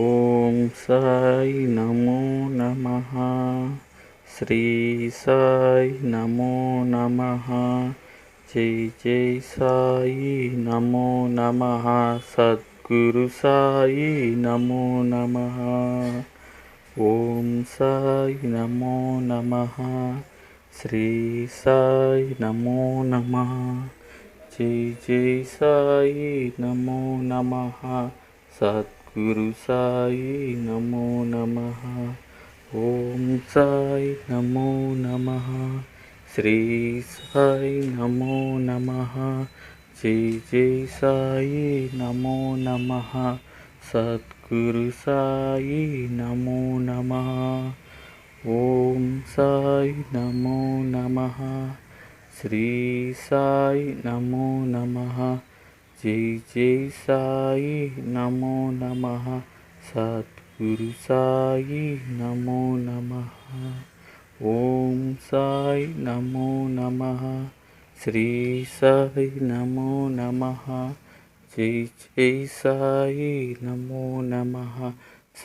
ఓం సాయి నమో నమః. శ్రీ సాయి నమో నమః. జై జై సాయి నమో నమః. సద్గురు సాయి నమో నమః. ఓం సాయి నమో నమః. శ్రీ సాయి నమో నమః. జై జై సాయి నమో నమః. సద్గురు సాయి నమో నమః. ఓం సాయి నమో నమః. శ్రీ సాయి నమో నమః. జై జై సాయి నమో నమః. సద్గురు సాయి నమో నమః. ఓం సాయి నమో నమః. శ్రీ సాయి నమో నమః. జై జై సాయి నమో నమః. సద్గురు సాయి నమో నమః. ఓం సాయి నమో నమః. శ్రీ సాయి నమో నమః. జై జై సాయి నమో నమః.